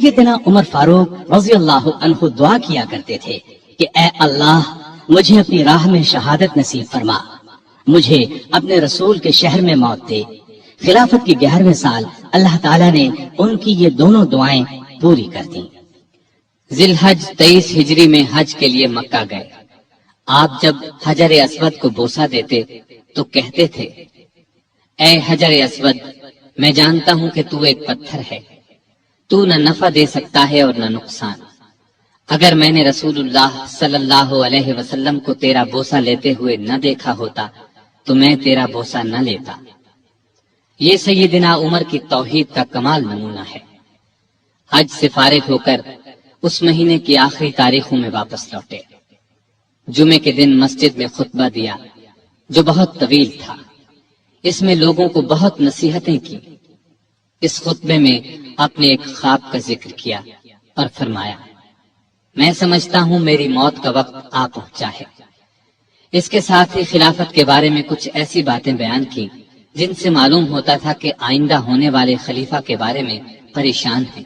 سیدنا عمر فاروق رضی اللہ عنہ دعا کیا کرتے تھے کہ اے اللہ مجھے اپنی راہ میں شہادت نصیب فرما، مجھے اپنے رسول کے شہر میں موت دے۔ خلافت کی 11ویں سال اللہ تعالیٰ نے ان کی یہ دونوں دعائیں پوری کر دیں۔ ذی الحج 23 ہجری میں حج کے لیے مکہ گئے۔ آپ جب حجر اسود کو بوسہ دیتے تو کہتے تھے، اے حجر اسود، میں جانتا ہوں کہ تو ایک پتھر ہے، تو نہ نفع دے سکتا ہے اور نہ نقصان۔ اگر میں نے رسول اللہ صلی اللہ علیہ وسلم کو تیرا بوسہ لیتے ہوئے نہ دیکھا ہوتا تو میں تیرا بوسہ نہ لیتا۔ یہ سیدنا عمر کی توحید کا کمال نمونہ ہے۔ حج سے فارغ ہو کر اس مہینے کی آخری تاریخوں میں واپس لوٹے۔ جمعے کے دن مسجد میں خطبہ دیا جو بہت طویل تھا۔ اس میں لوگوں کو بہت نصیحتیں کی۔ اس خطبے میں اپنے ایک خواب کا ذکر کیا اور فرمایا، میں سمجھتا ہوں میری موت کا وقت آ پہنچا ہے۔ اس کے ساتھ ہی خلافت کے بارے میں کچھ ایسی باتیں بیان کی جن سے معلوم ہوتا تھا کہ آئندہ ہونے والے خلیفہ کے بارے میں پریشان ہیں۔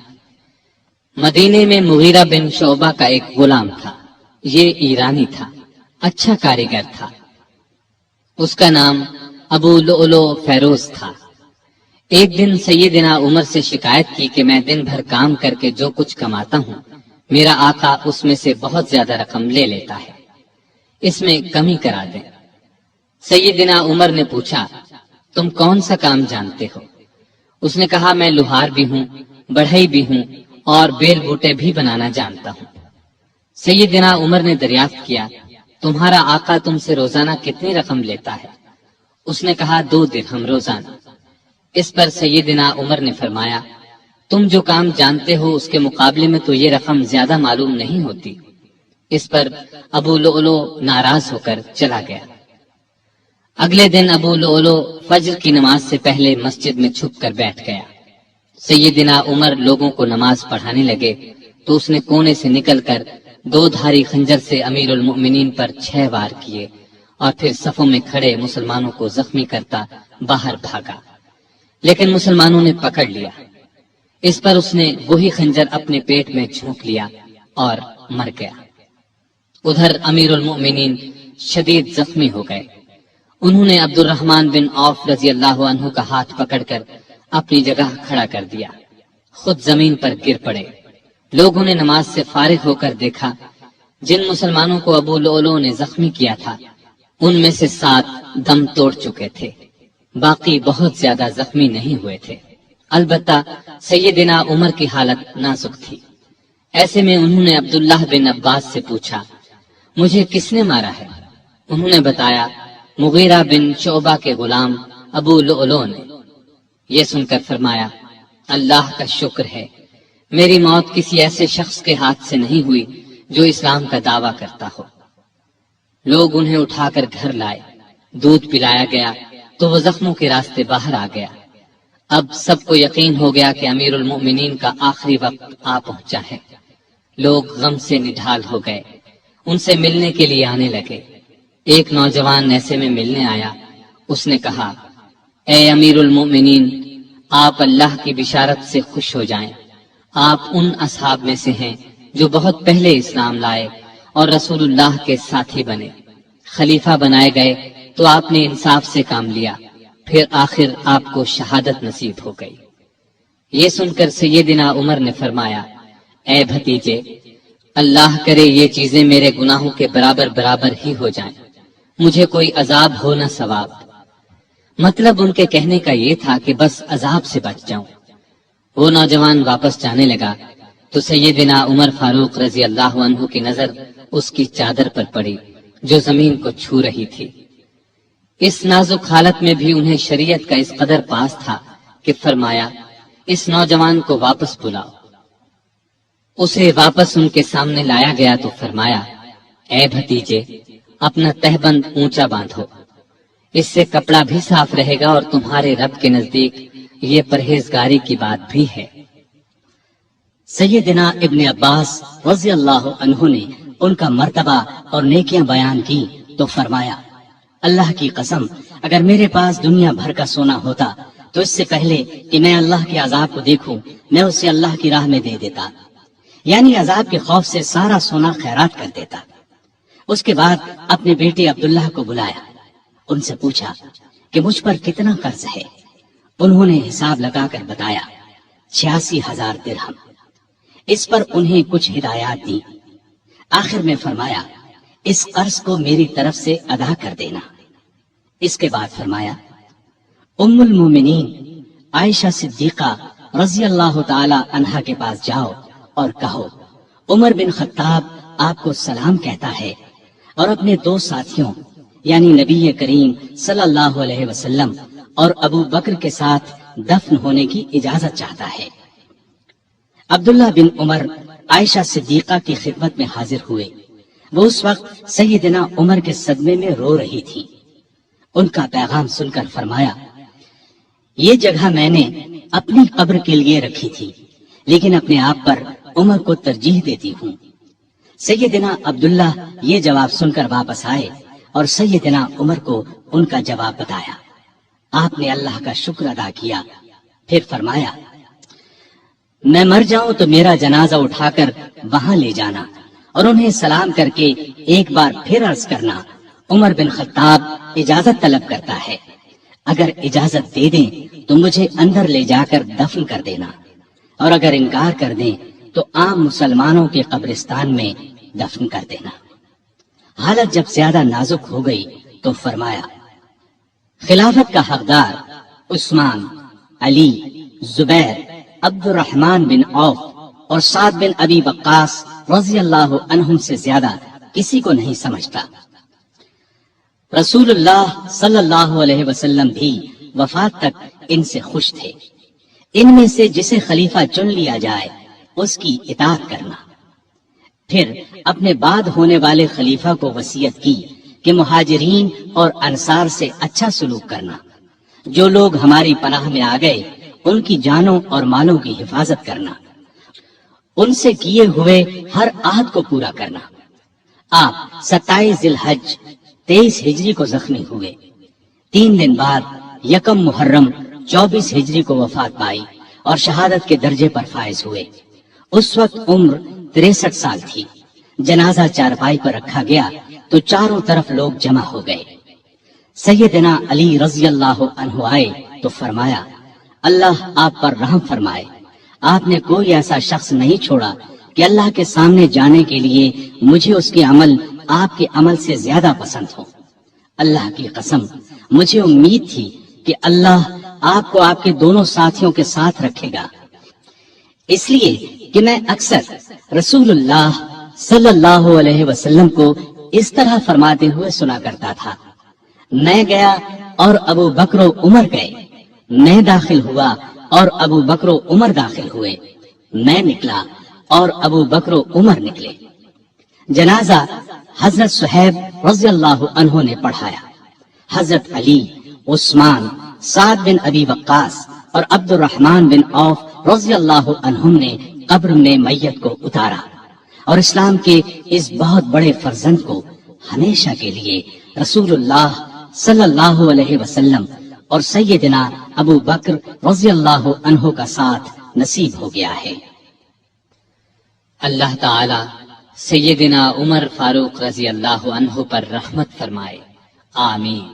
مدینے میں مغیرہ بن شعبہ کا ایک غلام تھا۔ یہ ایرانی تھا، اچھا کاریگر تھا۔ اس کا نام ابو لؤلؤ فیروز تھا۔ ایک دن سیدنا عمر سے شکایت کی کہ میں دن بھر کام کر کے جو کچھ کماتا ہوں، میرا آقا اس میں سے بہت زیادہ رقم لے لیتا ہے، اس میں کمی کرا دیں۔ سیدنا عمر نے پوچھا، تم کون سا کام جانتے ہو؟ اس نے کہا، میں لوہار بھی ہوں، بڑھئی بھی ہوں اور بیل بوٹے بھی بنانا جانتا ہوں۔ سیدنا عمر نے دریافت کیا، تمہارا آقا تم سے روزانہ کتنی رقم لیتا ہے؟ اس نے کہا، 2 درہم روزانہ۔ اس پر سیدنا عمر نے فرمایا، تم جو کام جانتے ہو اس کے مقابلے میں تو یہ رقم زیادہ معلوم نہیں ہوتی۔ اس پر ابو لؤلؤ ناراض ہو کر چلا گیا۔ اگلے دن ابو لؤلؤ فجر کی نماز سے پہلے مسجد میں چھپ کر بیٹھ گیا۔ سیدنا عمر لوگوں کو نماز پڑھانے لگے تو اس نے کونے سے نکل کر 2 دھاری خنجر سے امیر المؤمنین پر 6 وار کیے اور پھر صفوں میں کھڑے مسلمانوں کو زخمی کرتا باہر بھاگا، لیکن مسلمانوں نے پکڑ لیا۔ اس پر اس نے وہی خنجر اپنے پیٹ میں جھونک لیا اور مر گیا۔ ادھر امیر المؤمنین شدید زخمی ہو گئے۔ انہوں نے عبد الرحمن بن عوف رضی اللہ عنہ کا ہاتھ پکڑ کر اپنی جگہ کھڑا کر دیا، خود زمین پر گر پڑے۔ لوگوں نے نماز سے فارغ ہو کر دیکھا، جن مسلمانوں کو ابو لؤلؤ نے زخمی کیا تھا ان میں سے 7 دم توڑ چکے تھے، باقی بہت زیادہ زخمی نہیں ہوئے تھے۔ البتہ سیدنا عمر کی حالت نازک تھی۔ ایسے میں انہوں نے عبداللہ بن عباس سے پوچھا، مجھے کس نے مارا ہے؟ انہوں نے بتایا، مغیرہ بن شعبہ کے غلام ابو لؤلؤ نے۔ یہ سن کر فرمایا، اللہ کا شکر ہے، میری موت کسی ایسے شخص کے ہاتھ سے نہیں ہوئی جو اسلام کا دعویٰ کرتا ہو۔ لوگ انہیں اٹھا کر گھر لائے، دودھ پلایا گیا تو وہ زخموں کے راستے باہر آ گیا۔ اب سب کو یقین ہو گیا کہ امیر المؤمنین کا آخری وقت آ پہنچا ہے۔ لوگ غم سے نڈھال ہو گئے، ان سے ملنے کے لیے آنے لگے۔ ایک نوجوان ایسے میں ملنے آیا، اس نے کہا، اے امیر المؤمنین، آپ اللہ کی بشارت سے خوش ہو جائیں، آپ ان اصحاب میں سے ہیں جو بہت پہلے اسلام لائے اور رسول اللہ کے ساتھی بنے۔ خلیفہ بنائے گئے تو آپ نے انصاف سے کام لیا، پھر آخر آپ کو شہادت نصیب ہو گئی۔ یہ سن کر سیدنا عمر نے فرمایا، اے بھتیجے، اللہ کرے یہ چیزیں میرے گناہوں کے برابر برابر ہی ہو جائیں، مجھے کوئی عذاب ہو نہ ثواب۔ مطلب ان کے کہنے کا یہ تھا کہ بس عذاب سے بچ جاؤں۔ وہ نوجوان واپس جانے لگا تو سیدنا عمر فاروق رضی اللہ عنہ کی نظر اس کی چادر پر پڑی جو زمین کو چھو رہی تھی۔ اس نازک حالت میں بھی انہیں شریعت کا اس قدر پاس تھا کہ فرمایا، اس نوجوان کو واپس بلاؤ۔ اسے واپس ان کے سامنے لایا گیا تو فرمایا، اے بھتیجے، اپنا تہبند اونچا باندھو، اس سے کپڑا بھی صاف رہے گا اور تمہارے رب کے نزدیک یہ پرہیزگاری کی بات بھی ہے۔ سیدنا ابن عباس رضی اللہ عنہ نے ان کا مرتبہ اور نیکیاں بیان کی تو فرمایا، اللہ کی قسم، اگر میرے پاس دنیا بھر کا سونا ہوتا تو اس سے پہلے کہ میں اللہ کے عذاب کو دیکھوں میں اسے اللہ کی راہ میں دے دیتا، یعنی عذاب کے خوف سے سارا سونا خیرات کر دیتا۔ اس کے بعد اپنے بیٹے عبداللہ کو بلایا، ان سے پوچھا کہ مجھ پر کتنا قرض ہے۔ انہوں نے حساب لگا کر بتایا 86,000 درہم۔ اس پر انہیں کچھ ہدایات دی۔ آخر میں فرمایا اس قرض کو میری طرف سے ادا کر دینا۔ اس کے بعد فرمایا ام المومنین عائشہ صدیقہ رضی اللہ تعالی عنہا کے پاس جاؤ اور کہو عمر بن خطاب آپ کو سلام کہتا ہے اور اپنے 2 ساتھیوں یعنی نبی کریم صلی اللہ علیہ وسلم اور ابو بکر کے ساتھ دفن ہونے کی اجازت چاہتا ہے۔ عبداللہ بن عمر عائشہ صدیقہ کی خدمت میں حاضر ہوئے۔ وہ اس وقت سیدنا عمر کے صدمے میں رو رہی تھی۔ ان کا پیغام سن کر فرمایا یہ جگہ میں نے اپنی قبر کے لیے رکھی تھی، لیکن اپنے آپ پر عمر کو ترجیح دیتی ہوں۔ سیدنا عبداللہ یہ جواب سن کر واپس آئے اور سیدنا عمر کو ان کا جواب بتایا۔ آپ نے اللہ کا شکر ادا کیا، پھر فرمایا میں مر جاؤں تو میرا جنازہ اٹھا کر وہاں لے جانا اور انہیں سلام کر کے ایک بار پھر عرض کرنا عمر بن خطاب اجازت طلب کرتا ہے، اگر اجازت دے دیں تو مجھے اندر لے جا کر دفن کر دینا، اور اگر انکار کر دیں تو عام مسلمانوں کے قبرستان میں دفن کر دینا۔ حالت جب زیادہ نازک ہو گئی تو فرمایا خلافت کا حقدار عثمان، علی، زبیر، عبد الرحمن بن عوف اور سعد بن ابی وقاص رضی اللہ عنہم سے زیادہ کسی کو نہیں سمجھتا۔ رسول اللہ صلی اللہ علیہ وسلم بھی وفات تک ان سے خوش تھے۔ ان میں سے جسے خلیفہ چن لیا جائے اس کی اطاعت کرنا۔ پھر اپنے بعد ہونے والے خلیفہ کو وصیت کی کہ مہاجرین اور انصار سے اچھا سلوک کرنا، جو لوگ ہماری پناہ میں آ گئے ان کی جانوں اور مالوں کی حفاظت کرنا، ان سے کیے ہوئے ہر عہد کو پورا کرنا۔ آپ 27 ذی الحج 23 ہجری کو زخمی ہوئے۔ 3 دن بعد 1 محرم 24 ہجری کو وفات پائی اور شہادت کے درجے پر فائز ہوئے۔ اس وقت عمر 63 سال تھی۔ جنازہ چارپائی پر رکھا گیا تو چاروں طرف لوگ جمع ہو گئے۔ سیدنا علی رضی اللہ عنہ آئے تو فرمایا اللہ آپ پر رحم فرمائے، آپ نے کوئی ایسا شخص نہیں چھوڑا کہ اللہ کے سامنے جانے کے لیے مجھے اس کے عمل آپ کے عمل سے زیادہ پسند ہو۔ اللہ کی قسم مجھے امید تھی کہ اللہ آپ کو آپ کے دونوں ساتھیوں کے ساتھ رکھے گا، اس لیے کہ میں اکثر رسول اللہ صلی اللہ علیہ وسلم کو اس طرح فرماتے ہوئے سنا کرتا تھا میں گیا اور ابو بکر و عمر گئے، میں داخل ہوا اور ابو بکر و عمر داخل ہوئے، میں نکلا اور ابو بکر و عمر نکلے۔ جنازہ حضرت صہیب رضی اللہ عنہ نے پڑھایا۔ حضرت علی، عثمان، سعد بن ابی وقاص اور عبد الرحمن بن عوف رضی اللہ عنہم نے قبر میں میت کو اتارا اور اسلام کے اس بہت بڑے فرزند کو ہمیشہ کے لیے رسول اللہ صلی اللہ علیہ وسلم اور سیدنا ابو بکر رضی اللہ عنہ کا ساتھ نصیب ہو گیا ہے۔ اللہ تعالی سیدنا عمر فاروق رضی اللہ عنہ پر رحمت فرمائے، آمین۔